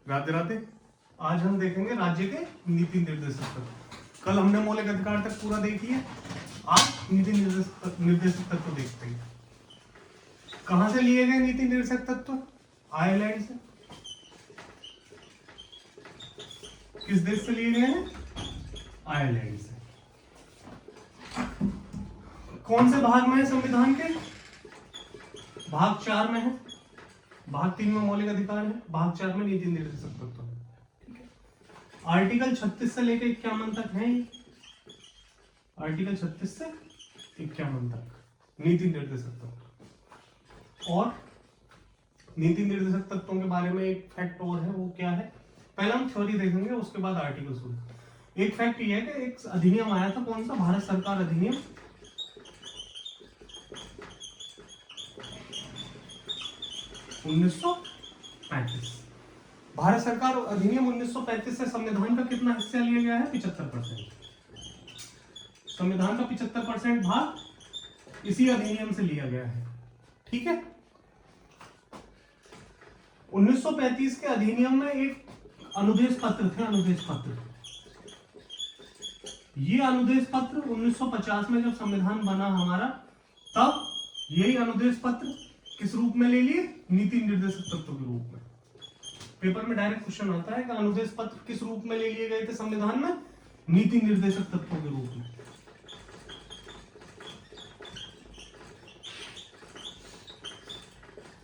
राधे राधे। आज हम देखेंगे राज्य के नीति निर्देशक तत्व। कल हमने मौलिक अधिकार तक पूरा देख लिया, आज नीति निर्देशक तत्व देखते हैं। कहां से लिए गए नीति निर्देशक तत्व? आयरलैंड से। किस देश से लिए गए हैं? आयरलैंड से। कौन से भाग में है संविधान के? भाग 4 में है। भाग 3 में मौलिक अधिकार है, भाग 4 में नीति निर्देशक तत्व है। ठीक है। आर्टिकल 36 से लेकर 51 तक है। आर्टिकल 36 से 51 तक नीति निर्देशक तत्व। और नीति निर्देशक तत्वों के बारे में एक फैक्ट और है, वो क्या है? पहले हम थ्योरी देखेंगे, उसके बाद आर्टिकल शुरू। एक फैक्ट ये है कि एक अधिनियम आया था, कौन सा? भारत सरकार अधिनियम 1935। भारत सरकार अधिनियम 1935 से संविधान का कितना हिस्सा लिया गया है? 75%। संविधान का 75% भाग इसी अधिनियम से लिया गया है। ठीक है। 1935 के अधिनियम में एक अनुदेश पत्र थे, अनुदेश पत्र। ये अनुदेश पत्र 1950 में जब संविधान बना हमारा, तब यही अनुदेश पत्र किस रूप में ले लिए? नीति निर्देशक तत्व के रूप में। पेपर में डायरेक्ट क्वेश्चन आता है कि अनुदेश पत्र किस रूप में ले लिए गए थे संविधान में? नीति निर्देशक तत्वों के रूप में।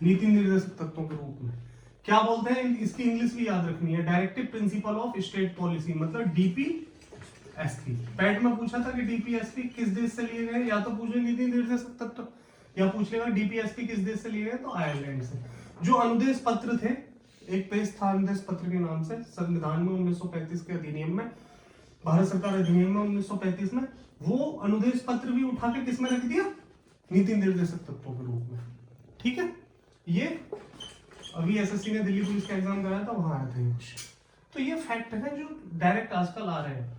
नीति निर्देशक तत्वों के रूप में क्या बोलते हैं? इसकी इंग्लिश भी याद रखनी है। Directive principle of state policy, मतलब डीपीएसपी। पैट में पूछा था कि डीपीएसपी किस देश से लिए गए, या तो पूछे नीति निर्देशक तत्व, या पूछ लेगा डीपीएसपी किस देश से लिए गए, तो आयरलैंड से। जो अनुदेश पत्र थे, एक पेज था अनुदेश पत्र के नाम से संविधान में 1935 के अधिनियम में, भारत सरकार अधिनियम में 1935 में, वो अनुदेश पत्र भी उठा के किस में रख दिया? नीति निर्देशक तत्वों के रूप में। ठीक है। ये अभी एसएससी ने दिल्ली पुलिस का एग्जाम कराया था, वहां आया था ये क्वेश्चन। तो ये फैक्ट है जो डायरेक्ट आजकल आ रहे हैं।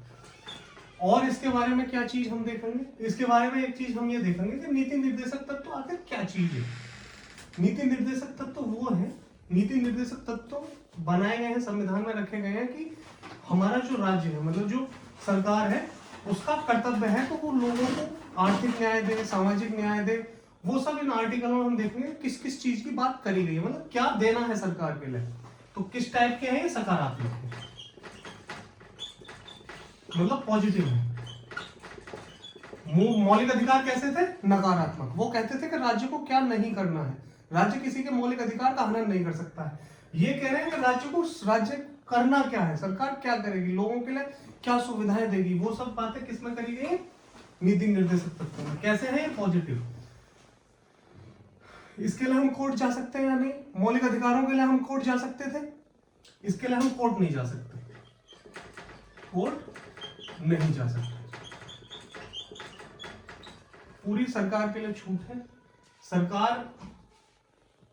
और इसके बारे में क्या चीज हम देखेंगे? इसके बारे में एक चीज हम ये देखेंगे कि नीति निर्देशक तत्व आखिर क्या चीज है। नीति निर्देशक तत्व वो है, नीति निर्देशक तत्व बनाए गए हैं, संविधान में रखे गए हैं कि हमारा जो राज्य है, मतलब जो सरकार है, उसका कर्तव्य है तो वो लोगों को आर्थिक न्याय दे, सामाजिक न्याय दे। वो सब इन आर्टिकलों में हम देखेंगे किस किस चीज की बात करी गई है, मतलब क्या देना है सरकार के लिए। तो किस टाइप के हैं ये? सकारात्मक है, मतलब पॉजिटिव है। मौलिक अधिकार कैसे थे? नकारात्मक। वो कहते थे कि राज्य को क्या नहीं करना है, राज्य किसी के मौलिक अधिकार का हनन नहीं कर सकता है। ये कह रहे हैं कि राज्य करना क्या है, सरकार क्या करेगी, लोगों के लिए क्या सुविधाएं देगी, वो सब बातें किसमें करी गई? नीति निर्देशक तत्व में। कैसे है ये? पॉजिटिव। इसके लिए हम कोर्ट जा सकते हैं या नहीं? मौलिक अधिकारों के लिए हम कोर्ट जा सकते थे, इसके लिए हम कोर्ट नहीं जा सकते, कोर्ट नहीं जा सकते। पूरी सरकार के लिए छूट है। सरकार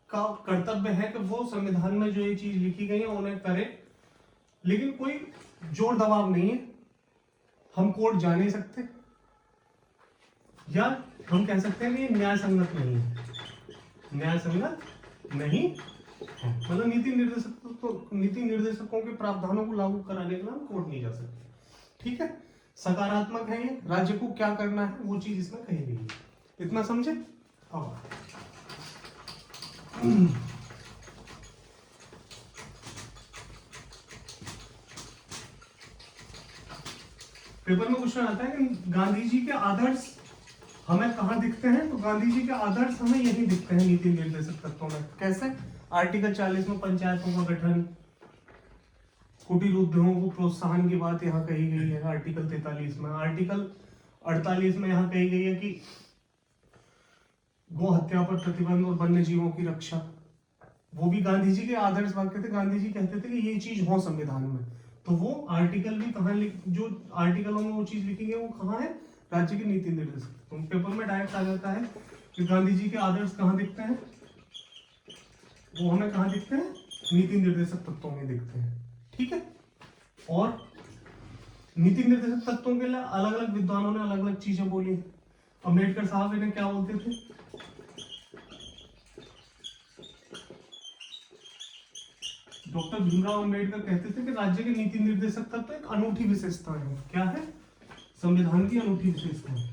का कर्तव्य है कि वो संविधान में जो ये चीज लिखी गई है उन्हें करे, लेकिन कोई जोर दबाव नहीं है। हम कोर्ट जा नहीं सकते, या हम कह सकते हैं कि ये न्याय संगत नहीं है, न्याय संगत नहीं है। मतलब नीति निर्देशकों के प्रावधानों को लागू कराने के लिए हम कोर्ट नहीं जा सकते। ठीक है। सकारात्मक है ये, राज्य को क्या करना है वो चीज इसमें कही गई है। इतना समझे? अब पेपर में क्वेश्चन आता है कि गांधी जी के आदर्श हमें कहां दिखते हैं? तो गांधी जी के आदर्श हमें यही दिखते हैं नीति निर्देशक तत्वों में। कैसे? आर्टिकल 40 में पंचायतों का गठन, कुटीर उद्योगों को प्रोत्साहन की बात यहाँ कही गई है आर्टिकल 43 में। आर्टिकल 48 में यहाँ कही गई है कि गो हत्या पर प्रतिबंध और वन्य जीवों की रक्षा। वो भी गांधी जी के आदर्श वाक्य थे। गांधी जी कहते थे कि ये चीज हो संविधान में, तो वो आर्टिकल भी कहाँ जो आर्टिकलों में वो चीज लिखी गई वो कहाँ है? राज्य की नीति निर्देशक। तो पेपर में डायरेक्ट आ जाता है कि गांधी जी के आदर्श कहाँ दिखते हैं, वो हमें कहाँ दिखते हैं? नीति निर्देशक तत्वों में दिखते हैं। ठीक है। और नीति निर्देशक तत्वों के लिए अलग अलग विद्वानों ने अलग अलग चीजें बोली। अम्बेडकर साहब इन्हें क्या बोलते थे? डॉक्टर भीमराव अंबेडकर कहते थे कि राज्य के नीति निर्देशक तत्व एक अनूठी विशेषता है। क्या है? संविधान की अनूठी विशेषता है,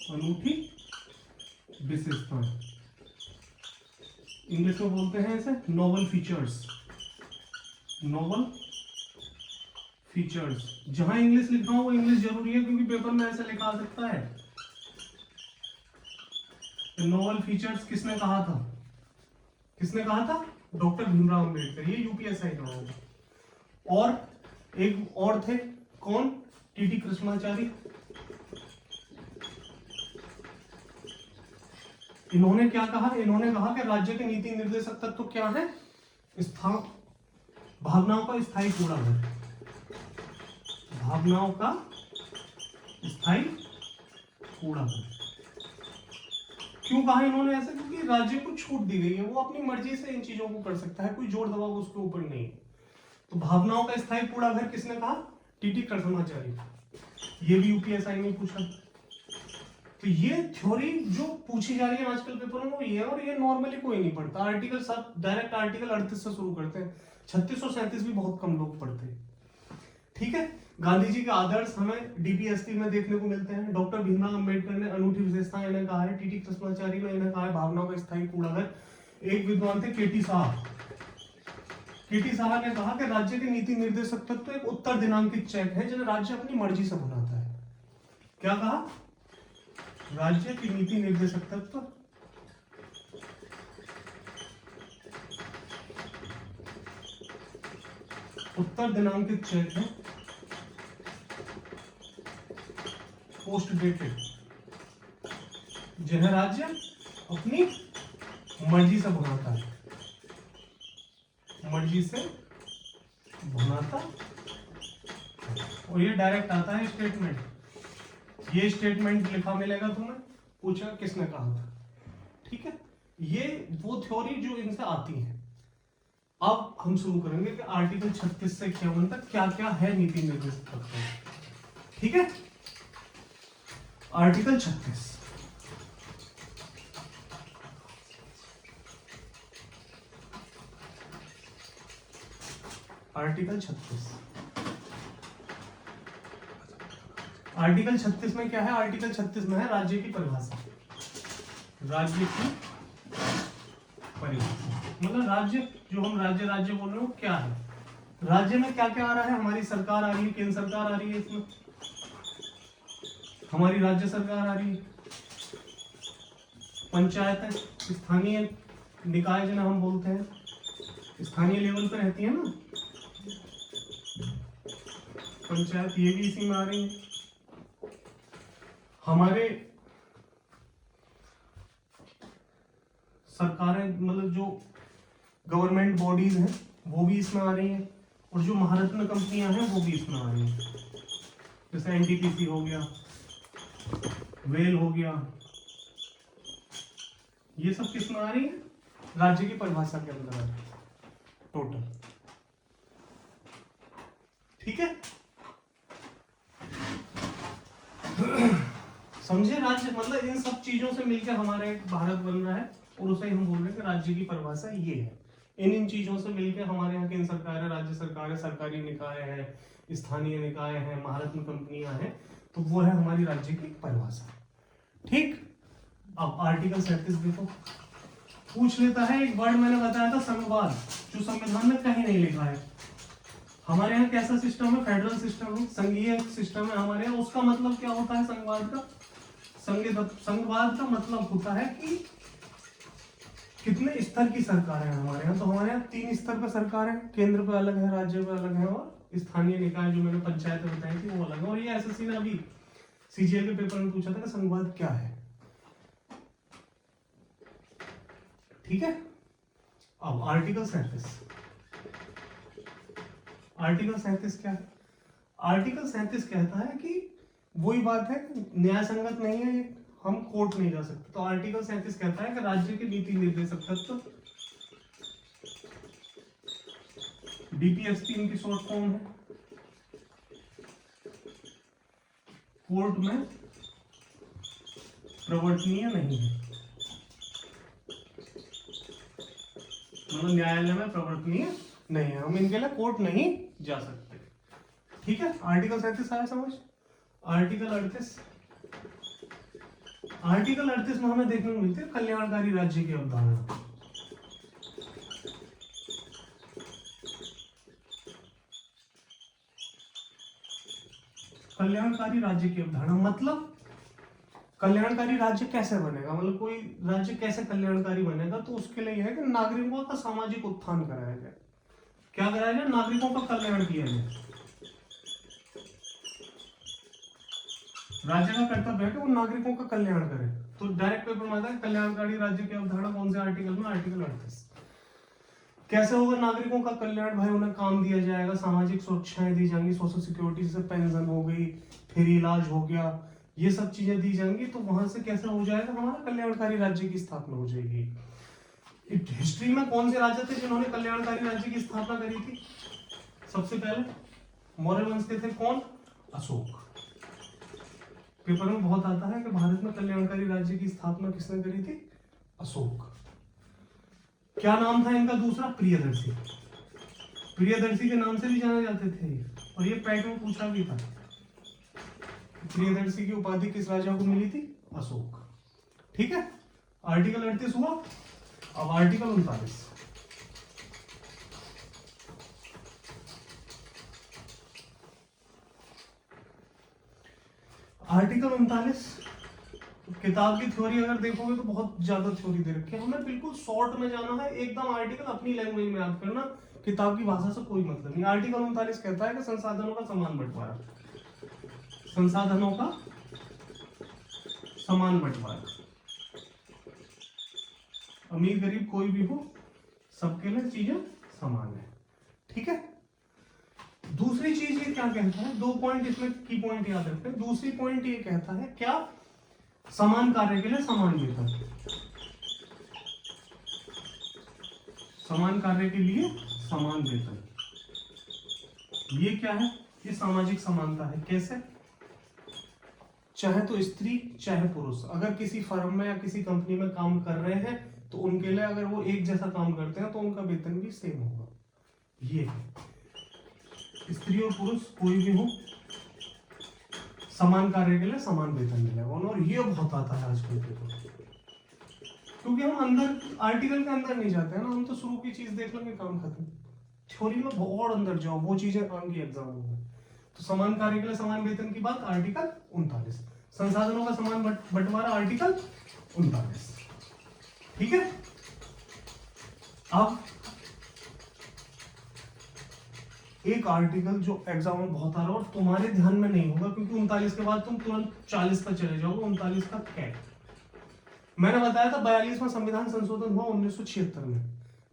अनूठी विशेषता। इंग्लिश में बोलते हैं इसे नोबल फीचर्स, नोबल फीचर्स। जहां इंग्लिश लिख रहा हूं वो इंग्लिश जरूरी है क्योंकि पेपर में ऐसे लिखा आ सकता है। नोबल फीचर्स किसने कहा था? किसने कहा था? डॉक्टर भीमराव अंबेडकर। ये यूपीएसआई का होगा। और एक और थे, कौन? टीटी कृष्णाचारी। इन्होंने क्या कहा? इन्होंने कहा कि राज्य के नीति निर्देशक तत्व क्या है? भावनाओं का स्थायी कूड़ाघर, भावनाओं का स्थायी कूड़ाघर। क्यों कहा इन्होंने ऐसा? क्योंकि राज्य को छूट दी गई है, वो अपनी मर्जी से इन चीजों को कर सकता है, कोई जोर दबाव उसके ऊपर नहीं है। तो भावनाओं का स्थायी कूड़ाघर किसने कहा? टीटी कृष्णाचारी। ये भी यूपीएसआई ने पूछा। तो ये थ्योरी जो पूछी जा रही है आजकल पेपर में वो ये है, और ये नॉर्मली कोई नहीं पढ़ता। आर्टिकल सब डायरेक्ट आर्टिकल 38 से शुरू करते हैं, 36 और 37 भी बहुत कम लोग पढ़ते हैं। ठीक है, गांधी जी के आदर्श हमें डीपीएसपी में देखने को मिलते हैं। डॉक्टर भीमराव अंबेडकर ने अनूठी विशेषताएं इन्हें कहा है। टीटी कृष्णाचारी ने इन्हें कहा है भावनाओं का स्थायी कूड़ाघर। एक विद्वान थे केटी साहब। केटी साहब ने कहा कि राज्य के नीति निर्देशक तत्व एक उत्तर दिनांकित चेक है जिन्हें राज्य अपनी मर्जी से बनाता है। क्या कहा? राज्य की नीति निर्देशक तत्व उत्तर दिनांकित चेक है, पोस्ट डेटेड, जिन्हें राज्य अपनी मर्जी से बनाता है, मर्जी से बनाता। और ये डायरेक्ट आता है स्टेटमेंट। ये स्टेटमेंट लिखा मिलेगा तुम्हें, पूछा किसने कहा था। ठीक है, ये वो थ्योरी जो इनसे आती है। अब हम शुरू करेंगे कि आर्टिकल 36 से 51 तक क्या क्या है नीति निर्देशक तत्व। ठीक है, आर्टिकल 36। आर्टिकल 36, आर्टिकल 36 में क्या है? आर्टिकल 36 में है राज्य की परिभाषा। राज्य की परिभाषा मतलब राज्य, जो हम राज्य राज्य बोल रहे हो क्या है? राज्य में क्या क्या आ रहा है? हमारी सरकार आ रही है, केंद्र सरकार आ रही है, इसमें हमारी राज्य सरकार आ रही है, पंचायत, स्थानीय निकाय जिन्हें हम बोलते हैं, स्थानीय लेवल पे रहती है ना पंचायत, ये भी इसी में आ रही है। हमारे सरकारें मतलब जो गवर्नमेंट बॉडीज हैं वो भी इसमें आ रही हैं, और जो महारत्न कंपनियां हैं वो भी इसमें आ रही हैं। जैसे एनटीपीसी हो गया, वेल हो गया, ये सब किस में आ रही है? राज्य की परिभाषा के अंदर आ रही है टोटल। ठीक है, समझे? राज्य मतलब इन सब चीजों से मिलकर हमारे भारत बन रहा है, और उसे हम बोल रहे हैं कि राज्य की परिभाषा ये है। इन चीजों से मिलकर हमारे यहाँ केंद्र सरकार है, राज्य सरकार है, सरकारी निकाय है, स्थानीय निकाय है, महारत्न कंपनियां हैं, तो वो है हमारी राज्य की परिभाषा। ठीक, अब आर्टिकल 37 देखो, पूछ लेता है एक वर्ड मैंने बताया था संघवाद, जो संविधान में कहीं नहीं लिखा है। हमारे यहाँ कैसा सिस्टम है? फेडरल सिस्टम है, संघीय सिस्टम है हमारे यहाँ। उसका मतलब क्या होता है संघवाद का? संघवाद का मतलब होता है कि कितने स्तर की सरकार है हमारे यहाँ। तो हमारे यहाँ 3 स्तर पर सरकार है, केंद्र पे अलग है, राज्य पे अलग है, और स्थानीय निकाय जो मैंने पंचायत बताई थी वो अलग है। और ये एसएससी ने अभी सीजीएल के पेपर में पूछा था कि संघवाद क्या है। ठीक है, अब आर्टिकल 37। आर्टिकल 37 क्या है? आर्टिकल 37 कहता है कि वही बात है, न्याय संगत नहीं है, हम कोर्ट नहीं जा सकते। तो आर्टिकल 37 कहता है कि राज्य के नीति निर्देशक तत्व, डीपीएसपी इनकी शॉर्ट फॉर्म है, कोर्ट में प्रवर्तनीय नहीं है। मतलब न्यायालय में प्रवर्तनीय नहीं है, हम इनके लिए कोर्ट नहीं जा सकते। ठीक है, आर्टिकल 37 आया समझ। आर्टिकल 38, आर्टिकल 38 में हमें देखने को मिलती है कल्याणकारी राज्य की अवधारणा। कल्याणकारी राज्य की अवधारणा मतलब कल्याणकारी राज्य कैसे बनेगा, मतलब कोई राज्य कैसे कल्याणकारी बनेगा, तो उसके लिए यह है कि नागरिकों का सामाजिक उत्थान कराया जाए। क्या कराया जाए? नागरिकों का कल्याण किया जाए। राज्य का कर्तव्य है कि वो नागरिकों का कल्याण करे। तो डायरेक्ट पेपर में आता है कल्याणकारी राज्य की अवधारणा कौन से आर्टिकल में? आर्टिकल 38। कैसे होगा नागरिकों का कल्याण? भाई उन्हें काम दिया जाएगा, सामाजिक सुरक्षाएं दी जाएंगी, सोशल सिक्योरिटी जैसे पेंशन हो गई, फ्री इलाज हो गया, ये सब चीजें दी जाएंगी। तो वहां से कैसे हो जाएगा? हमारा कल्याणकारी राज्य की स्थापना हो जाएगी। हिस्ट्री में कौन से राजा थे जिन्होंने कल्याणकारी राज्य की स्थापना करी थी? सबसे पहले मौर्य वंश के थे। कौन? अशोक। पेपर में बहुत आता है कि भारत में कल्याणकारी राज्य की स्थापना किसने करी थी? अशोक। क्या नाम था इनका दूसरा? प्रियदर्शी। प्रियदर्शी के नाम से भी जाने जाते थे, और ये पैट में पूछा भी था। प्रियदर्शी की उपाधि किस राजा को मिली थी? अशोक। ठीक है, आर्टिकल 38 हुआ। अब आर्टिकल 39। आर्टिकल 39 किताब की थ्योरी अगर देखोगे तो बहुत ज्यादा थ्योरी दे रखी है, हमें बिल्कुल शॉर्ट में जाना है, एकदम आर्टिकल अपनी लैंग्वेज में याद करना, किताब की भाषा से कोई मतलब नहीं। आर्टिकल 39 कहता है कि संसाधनों का समान बंटवारा, संसाधनों का समान बंटवारा, अमीर गरीब कोई भी हो, सबके लिए चीजें समान है। ठीक है, दूसरी चीज ये क्या कहता है? दो पॉइंट इसमें की पॉइंट याद रखते हैं। दूसरी पॉइंट ये कहता है क्या? समान कार्य के लिए समान वेतन, समान कार्य के लिए समान वेतन। ये क्या है? ये सामाजिक समानता है। कैसे? चाहे तो स्त्री चाहे पुरुष अगर किसी फर्म में या किसी कंपनी में काम कर रहे हैं तो उनके लिए अगर वो एक जैसा काम करते हैं तो उनका वेतन भी सेम होगा। ये स्त्री और पुरुष कोई भी हो, समान कार्य के लिए समान वेतन मिलेगा। और ये बहुत आता है आजकल पेपर, क्योंकि हम अंदर आर्टिकल के अंदर नहीं जाते हैं ना, हम तो शुरू की चीज देख लेंगे, काम खत्म। थ्योरी में और अंदर जाओ, वो चीजें आएंगी एग्जाम में। तो समान कार्य के लिए समान वेतन की बात आर्टिकल 39, संसाधनों का समान बंटवारा आर्टिकल 39। ठीक है, अब एक आर्टिकल जो एग्जाम में बहुत आ रहा है और तुम्हारे ध्यान में नहीं होगा क्योंकि 39 के बाद तुम तुरंत 40 पर चले जाओगे। 39 का कैट, मैंने बताया था 42 में संविधान संशोधन हुआ 1976 में।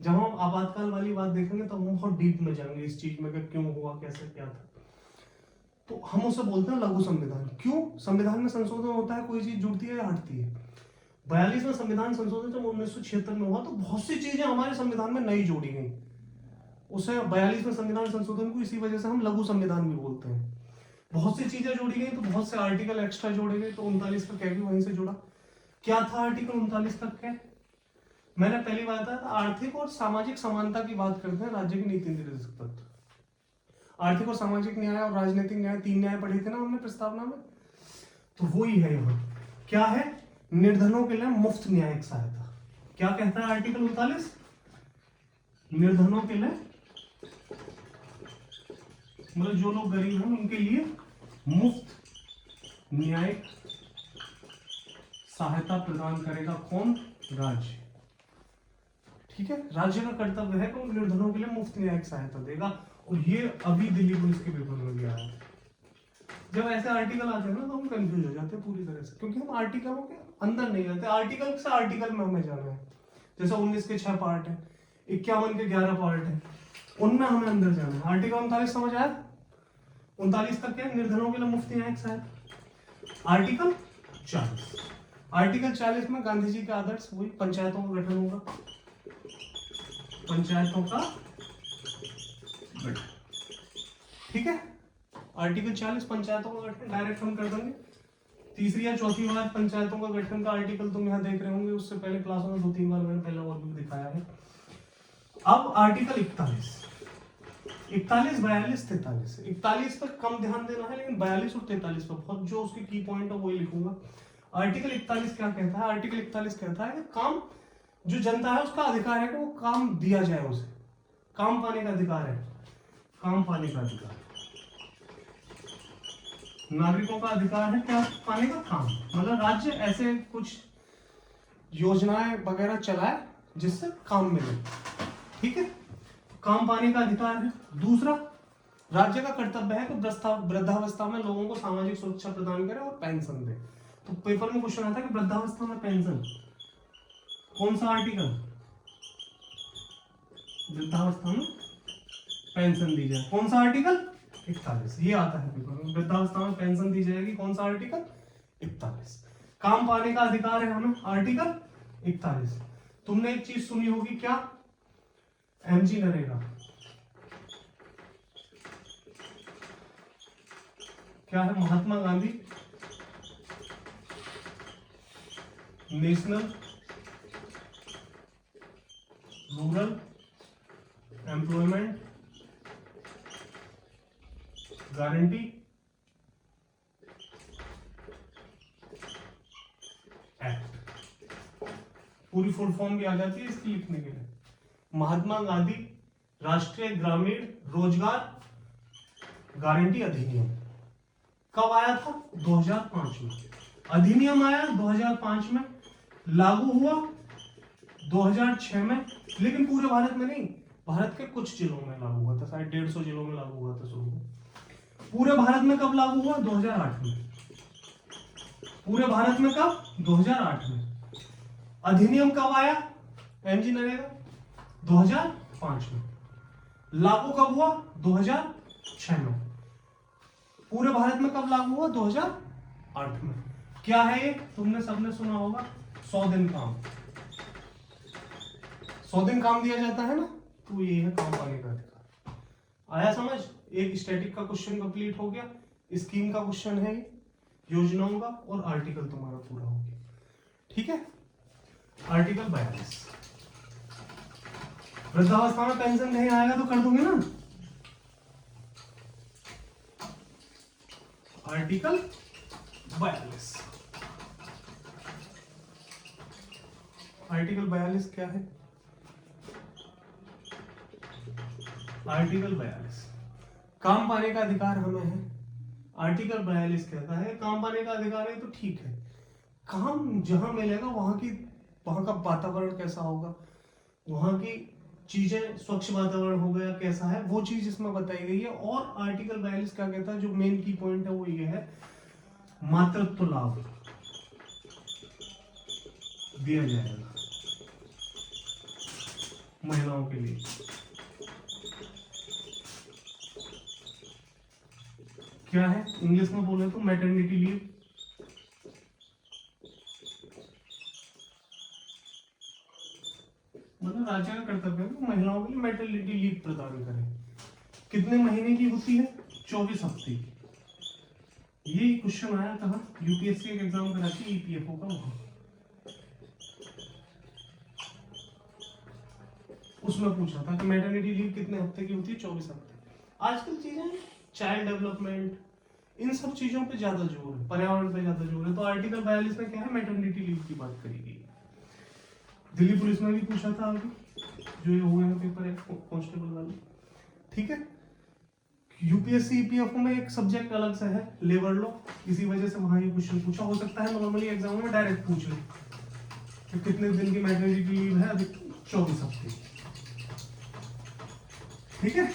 जब हम आपातकाल वाली बात देखेंगे तो हम बहुत डीप में जाएंगे इस चीज में कि क्यों हुआ, कैसे, क्या था। तो हम उसे बोलते हैं लघु संविधान। क्यों? संविधान में संशोधन होता है, कोई चीज जुड़ती है या हटती है। 42 में संविधान संशोधन जब 1976 में हुआ तो बहुत सी चीजें हमारे संविधान में नई जोड़ी गई। उसे 42 में संविधान संशोधन को इसी वजह से हम लघु संविधान भी बोलते हैं। बहुत सी चीजें जोड़ी गई तो बहुत से आर्टिकल एक्स्ट्रा जोड़े गए, तो 39 का क्या भी वहीं से जुड़ा। क्या था आर्टिकल 39 का क्या? मैंने पहली बार बताया था, आर्थिक और सामाजिक समानता की बात करते हैं राज्य की नीति निर्देशक तत्व। आर्थिक और सामाजिक न्याय और राजनीतिक न्याय, 3 न्याय पढ़े थे ना हमने प्रस्तावना में, तो वो ही है यहाँ। क्या है? निर्धनों के लिए मुफ्त न्यायिक सहायता। क्या कहता है आर्टिकल 39? निर्धनों के लिए, मतलब जो लोग गरीब हैं उनके लिए मुफ्त न्यायिक सहायता प्रदान करेगा। कौन? राज्य। ठीक है, राज्य का कर्तव्य है कि वो निर्धनों के लिए मुफ्त न्यायिक सहायता देगा। और ये अभी दिल्ली पुलिस के पेपर में भी आया। जब ऐसे आर्टिकल आते हैं ना तो हम कंफ्यूज हो जाते हैं पूरी तरह से, क्योंकि हम आर्टिकलों के अंदर नहीं जाते। आर्टिकल से आर्टिकल में हमें जाना है। जैसे 19 के 6 पार्ट है, 51 के 11 पार्ट है, उनमें हमें अंदर जाना है। आर्टिकल 39 समझ आया? 39 का क्या? निर्धनों के लिए मुफ्त न्यायिक सहायता। आर्टिकल 40, आर्टिकल 40 में गांधी जी के आदर्श, वही पंचायतों का गठन होगा, पंचायतों का गठन। ठीक है, आर्टिकल 40 पंचायतों का गठन डायरेक्ट हम कर देंगे। तीसरी या चौथी बार पंचायतों का गठन का आर्टिकल तुम यहाँ देख रहे होंगे, उससे पहले क्लासों में 2-3 बार मैंने पहला और भी दिखाया है। अब आर्टिकल 41, 41, 42, 43। 41 पर कम ध्यान देना है, लेकिन 42 और 43 पर बहुत, जो उसके की पॉइंट है वही लिखूंगा। आर्टिकल 41 क्या कहता है? आर्टिकल 41 कहता है काम, जो जनता है उसका अधिकार है कि वो काम दिया जाए, उसे काम पाने का अधिकार है, काम पाने का अधिकार। नागरिकों का अधिकार है क्या पाने का? काम। मतलब राज्य ऐसे कुछ योजनाएं वगैरह चलाए जिससे काम मिले, ठीक है, काम पाने का अधिकार है। दूसरा, राज्य का कर्तव्य है कि वृद्धावस्था में लोगों को सामाजिक सुरक्षा प्रदान करे और पेंशन दे। तो पेपर में क्वेश्चन आता है कि वृद्धावस्था में पेंशन, कौन सा आर्टिकल? वृद्धावस्था में पेंशन दी जाए, कौन सा आर्टिकल? 41। ये आता है पेपर में, वृद्धावस्था में पेंशन दी जाएगी, कौन सा आर्टिकल? 41। काम पाने का अधिकार है हमें, आर्टिकल 41। तुमने एक चीज सुनी होगी क्या? एमजी नरेगा। क्या है? Mahatma Gandhi national rural employment guarantee act. पूरी फुल फॉर्म भी आ जाती है इसकी लिखने के लिए। महात्मा गांधी राष्ट्रीय ग्रामीण रोजगार गारंटी अधिनियम कब आया था? 2005 में। अधिनियम आया 2005 में, लागू हुआ 2006 में, लेकिन पूरे भारत में नहीं, भारत के कुछ जिलों में लागू हुआ था, शायद 150 जिलों में लागू हुआ था शुरू में। पूरे भारत में कब लागू हुआ? 2008 में। पूरे भारत में कब? 2008 में। अधिनियम कब आया एमजी नरेगा? 2005 में। लागू कब हुआ? 2006 में। पूरे भारत में कब लागू हुआ? 2008 में। क्या है ये? तुमने सबने सुना होगा, 100 दिन काम। 100 दिन काम दिया जाता है ना, तो ये है काम पाने का अधिकार। आया समझ? एक स्टैटिक का क्वेश्चन कंप्लीट हो गया, स्कीम का क्वेश्चन है, योजनाओं का, और आर्टिकल तुम्हारा पूरा हो गया, ठीक है। आर्टिकल 42, वृद्धावस्था में पेंशन नहीं आएगा तो कर दोगे ना। आर्टिकल 42, आर्टिकल 42 क्या है? आर्टिकल 42 काम पाने का अधिकार हमें है। आर्टिकल 42 कहता है काम पाने का अधिकार है, तो ठीक है, काम जहां मिलेगा वहां का वातावरण कैसा होगा, वहां की चीजें, स्वच्छ वातावरण हो गया कैसा है, वो चीज इसमें बताई गई है। और आर्टिकल 42 क्या कहता है, जो मेन की पॉइंट है वो ये है, मातृत्व लाभ दिया जाएगा महिलाओं के लिए। क्या है इंग्लिश में बोले तो मैटरनिटी लीव। मतलब राज्य का कर्तव्य है कि महिलाओं के लिए मैटरनिटी लीव प्रदान करें। कितने महीने की होती है? 24 हफ्ते की। ये क्वेश्चन आया था यूपीएससी एक एग्जाम कराती है ईपीएफओ का, वहां उसमें पूछा था कि मैटरनिटी लीव कितने हफ्ते की होती है? 24 हफ्ते। आजकल चीजें चाइल्ड डेवलपमेंट, इन सब चीजों पे ज्यादा जोर है, पर्यावरण पे ज्यादा जोर है। तो आर्टिकल 42 में क्या है, मैटरनिटी लीव की बात करी गई। दिल्ली पुलिस में भी पूछा था अभी, जो ये हुए हैं पेपर है कांस्टेबल वाले, ठीक है। यूपीएससी ईपीएफओ में एक सब्जेक्ट अलग से है, लेबर लॉ, इसी वजह से वहां ये क्वेश्चन पूछा। हो सकता है नॉर्मली एग्जाम में डायरेक्ट पूछ ले कि कितने दिन की मैटरनिटी लीव है? अभी 24 हफ्ते, ठीक है।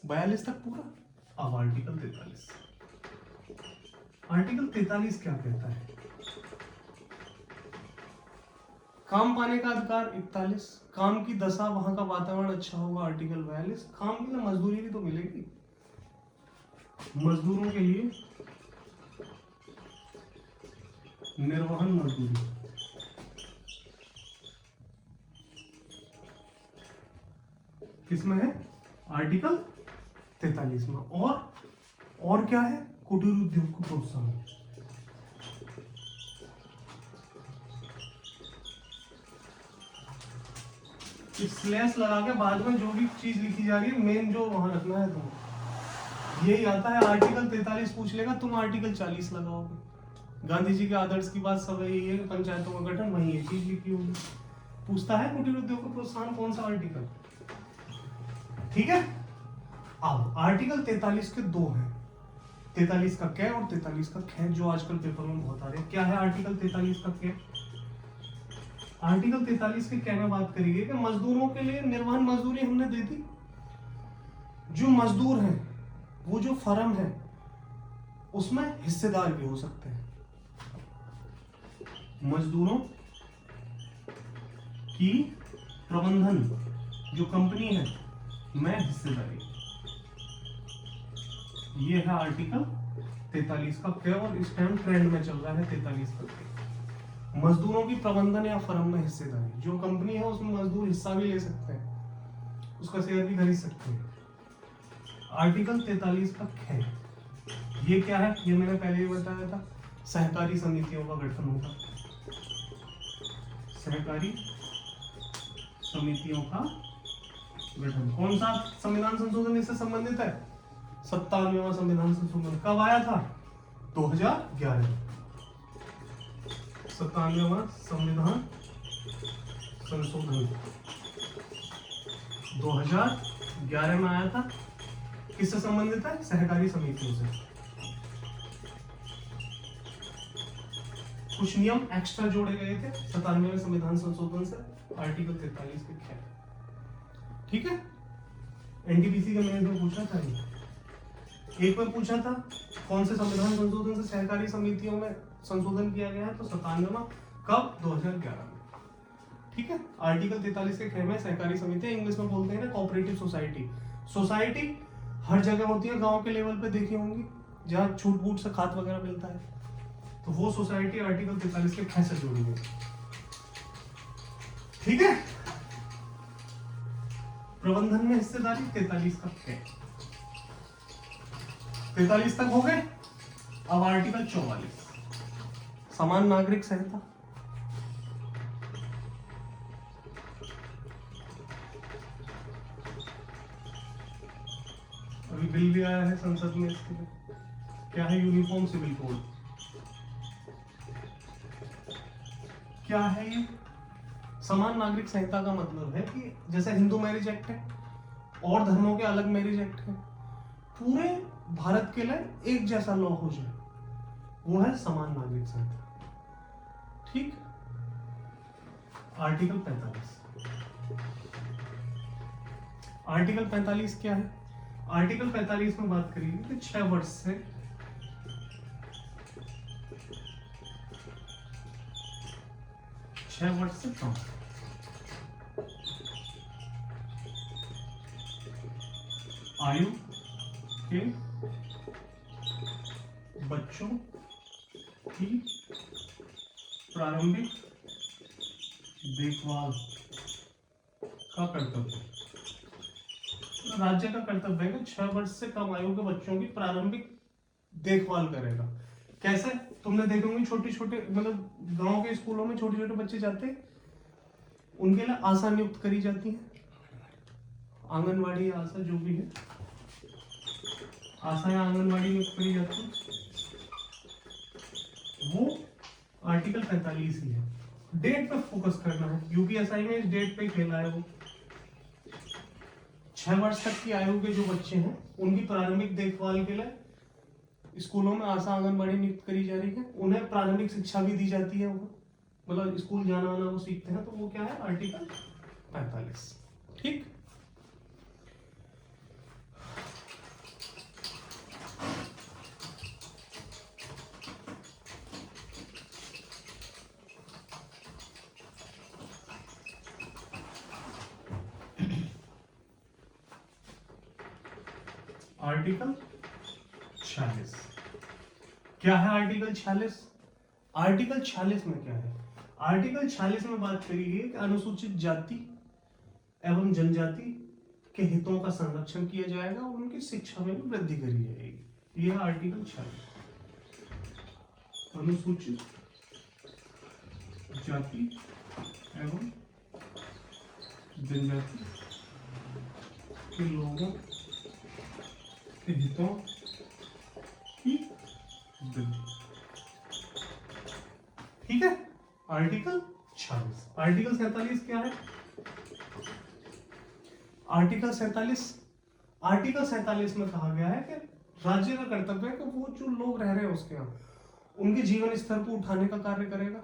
42 तक पूरा। अब आर्टिकल 43, आर्टिकल 43 क्या कहता है? काम पाने का अधिकार 41, काम की दशा, वहां का वातावरण अच्छा होगा, आर्टिकल 42। काम के लिए मजदूरी भी तो मिलेगी, मजदूरों के लिए निर्वहन मजदूरी, किसमें है? आर्टिकल 43 में। और क्या है? कुटीर उद्योग को प्रोत्साहन। स्लैश लगा के बाद में जो भी चीज लिखी जा रही है मेन जो वहां रखना है तुम्हें यही आता है। आर्टिकल 43 पूछ लेगा, तुम आर्टिकल 40 लगाओगे। गांधी जी के आदर्श की बात सब यही है कि पंचायतों का गठन, वही ये चीज लिखी होगी। पूछता है कुटीर उद्योग को प्रोत्साहन कौन सा आर्टिकल, ठीक है। अब आर्टिकल 43 के दो हैं, 43 का कै और 43 का खे, जो आजकल पेपर में बहुत आ रहे हैं। क्या है आर्टिकल 43 का कै? आर्टिकल 43 के कै में बात करिए कि मजदूरों के लिए निर्वहन मजदूरी हमने दे दी। जो मजदूर हैं वो जो फर्म है उसमें हिस्सेदार भी हो सकते हैं। मजदूरों की प्रबंधन जो कंपनी है में हिस्सेदारी, ये है आर्टिकल 43 का कै और इस टाइम ट्रेंड में चल रहा है 43 का कै। मजदूरों की प्रबंधन या फर्म में हिस्सेदारी, जो कंपनी है उसमें मजदूर हिस्सा भी ले सकते हैं, उसका शेयर भी खरीद सकते हैं। आर्टिकल 43 का खे, ये क्या है? ये मैंने पहले ही बताया था, सहकारी समितियों का गठन होगा। सहकारी समितियों का गठन, कौन सा संविधान संशोधन इससे संबंधित है? 97वां संविधान संशोधन कब आया था? 2011। 97वां संविधान संशोधन 2011 में आया था। किससे संबंधित है? सहकारी समितियों से। कुछ नियम एक्स्ट्रा जोड़े गए थे 97वें संविधान संशोधन से, आर्टिकल 43 के खे, ठीक है। एनटीपीसी के मेंस में पूछा था ये, एक में पूछा था कौन से संविधान संशोधन से सहकारी समितियों में संशोधन किया गया है, तो 97वां कब? 2011 में, ठीक है। आर्टिकल 43 के खे में सहकारी समिति, इंग्लिश में बोलते हैं ना कोऑपरेटिव सोसाइटी। सोसाइटी हर जगह होती है, गांव के लेवल पे देखी होंगी जहाँ छूट बूट से खाद वगैरह मिलता है, तो वो सोसाइटी आर्टिकल 43 के खे से जोड़ी गई, ठीक है। प्रबंधन में हिस्सेदारी 43 का खे। 43 तक हो गए। अब आर्टिकल 44 समान नागरिक संहिता, अभी बिल भी आया है संसद में इसके लिए। क्या है? Uniform civil code. क्या है ये? समान नागरिक संहिता का मतलब है कि जैसे हिंदू मैरिज एक्ट है और धर्मों के अलग मैरिज एक्ट है, पूरे भारत के लिए एक जैसा लॉ हो जाए, वो है समान नागरिक संहिता, ठीक। आर्टिकल 45। आर्टिकल 45 क्या है? आर्टिकल 45 में बात करेंगे कि 6 वर्ष से कम आयु के बच्चों की प्रारंभिक देखभाल का कर्तव्य, राज्य का कर्तव्य है कि 6 वर्ष से कम आयु के बच्चों की प्रारंभिक देखभाल करेगा। कैसे? तुमने देखा होंगे छोटे छोटे, मतलब गांव के स्कूलों में छोटे छोटे बच्चे जाते हैं, उनके लिए आशा नियुक्त करी जाती है, आंगनवाड़ी आशा जो भी है, आशा या आंगनवाड़ी नियुक्त करी जाती है, वो आर्टिकल 45 ही है। डेट पे फोकस करना है, यूपीएसआई में इस डेट पे खेला है वो। 6 वर्ष तक की आयु के जो बच्चे हैं उनकी प्रारंभिक देखभाल के लिए स्कूलों में आशा आंगनबाड़ी नियुक्त करी जा रही है, उन्हें प्रारंभिक शिक्षा भी दी जाती है, वो मतलब स्कूल जाना आना वो सीखते हैं, तो वो क्या है? आर्टिकल 45, ठीक। आर्टिकल 46 क्या है? आर्टिकल 46, आर्टिकल 46 में क्या है? आर्टिकल 46 में बात करिए कि अनुसूचित जाति एवं जनजाति के हितों का संरक्षण किया जाएगा और उनकी शिक्षा में वृद्धि करी जाएगी। यह है आर्टिकल 46। अनुसूचित जाति एवं जनजाति के लोगों के हितों की वृद्धि। ठीक है, आर्टिकल 46। आर्टिकल 47 क्या है? आर्टिकल 47 में कहा गया है कि राज्य का कर्तव्य है कि वो जो लोग रह रहे हैं उसके यहाँ उनके जीवन स्तर को उठाने का कार्य करेगा।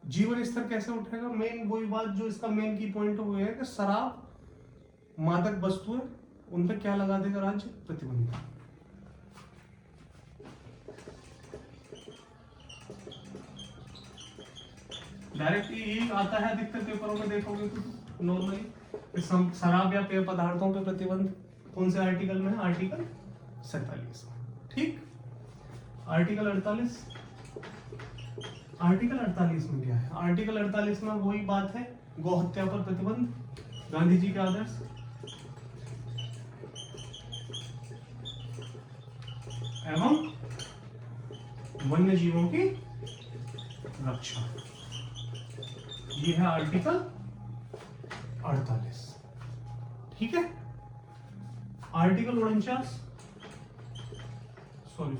जीवन स्तर कैसे उठेगा? मेन वही बात जो इसका मेन की पॉइंट वो है कि शराब, मादक वस्तुएं, उन पे क्या लगा देगा राज्य? प्रतिबंध। डायरेक्ट ये आता है अधिकतर पेपरों में, देखोगे तो नॉर्मली शराब या पेय पदार्थों पे प्रतिबंध कौन से आर्टिकल में है? आर्टिकल 47 में। ठीक, आर्टिकल 48। आर्टिकल 48 में क्या है? आर्टिकल 48 में वही बात है, गौ हत्या पर प्रतिबंध, गांधी जी के आदर्श, एवं वन्य जीवों की रक्षा। ये है आर्टिकल 48। ठीक है, आर्टिकल 49, सॉरी,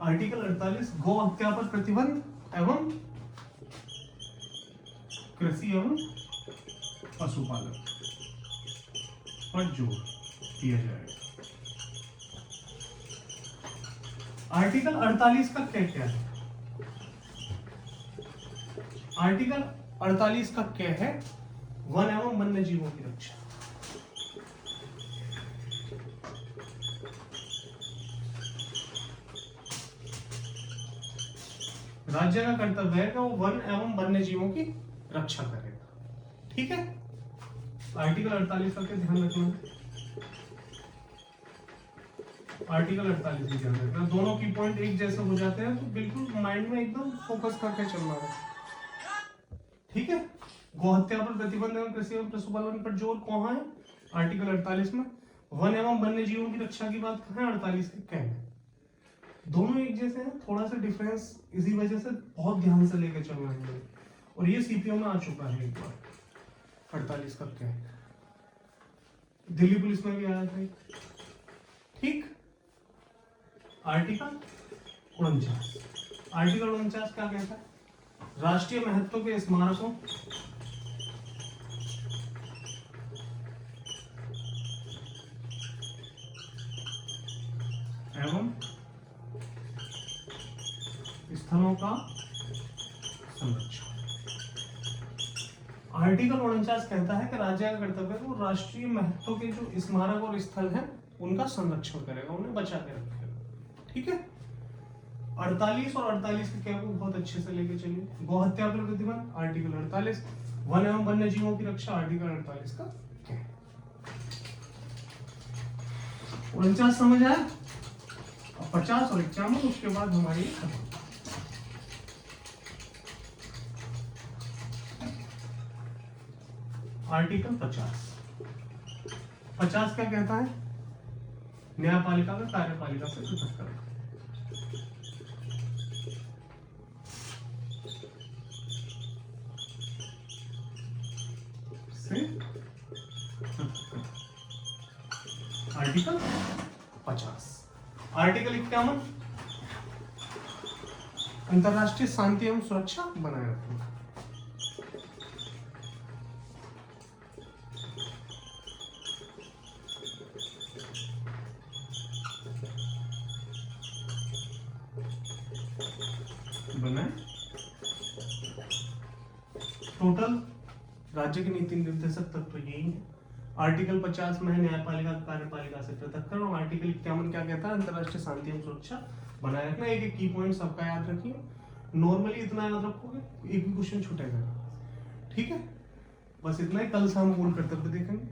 आर्टिकल 48 गौ हत्या पर प्रतिबंध एवं कृषि एवं पशुपालन पर जोर दिया जाएगा। आर्टिकल 48 का क्या है? आर्टिकल 48 का क्या है? वन एवं वन्य जीवों की रक्षा। राज्य का कर्तव्य है कि वो वन एवं वन्य जीवों की रक्षा करेगा। ठीक है, आर्टिकल 48 का क्या ध्यान रखना है? आर्टिकल 48 की ध्यान रखना। दोनों की पॉइंट एक जैसे हो जाते हैं तो बिल्कुल माइंड में एकदम फोकस करके चलना है। ठीक है, गौ हत्या पर प्रतिबंध एवं कृषि एवं पशुपालन पर जोर कहाँ है? आर्टिकल 48 में। वन एवं वन्य जीवों की रक्षा की बात कहाँ है? 48 के क्या है? दोनों एक जैसे हैं, थोड़ा सा डिफरेंस इसी वजह से बहुत ध्यान से लेकर चलना है। और ये सीपीओ में आ चुका है एक बार। 48 का क्या है? दिल्ली पुलिस में भी आया था। ठीक, आर्टिकल 49। आर्टिकल 49 क्या कहता है? राष्ट्रीय महत्व के स्मारकों एवं स्थलों का संरक्षण। आर्टिकल 49 कहता है कि राज्य का कर्तव्य है वो राष्ट्रीय महत्व के जो स्मारक और स्थल हैं उनका संरक्षण करेगा, उन्हें बचा के रखेगा। ठीक है, 48 और 48 के क्या को बहुत अच्छे से लेके चलिए। गौ हत्या पर प्रतिबंध आर्टिकल 48, वन एवं वन्य जीवों की रक्षा आर्टिकल 48 का क्या है? 49 समझ आया? 50 और 51 उसके बाद हमारी खत्म। आर्टिकल 50 क्या कहता है? न्यायपालिका का कार्यपालिका से पृथक करना। आर्टिकल 50। आर्टिकल 51 अंतरराष्ट्रीय शांति एवं सुरक्षा बनाए रखना। टोटल राज्य के नीति निर्देशक तत्व यही है। आर्टिकल 50 में है न्यायपालिका कार्यपालिका से पृथक्करण और आर्टिकल 51 क्या कहता है? अंतरराष्ट्रीय शांति एवं सुरक्षा बनाए रखना। एक एक की पॉइंट सबका याद रखिए। नॉर्मली इतना याद रखोगे एक भी क्वेश्चन छूटेगा। ठीक है, बस इतना ही। कल शाम मूल कर्तव्य देखेंगे।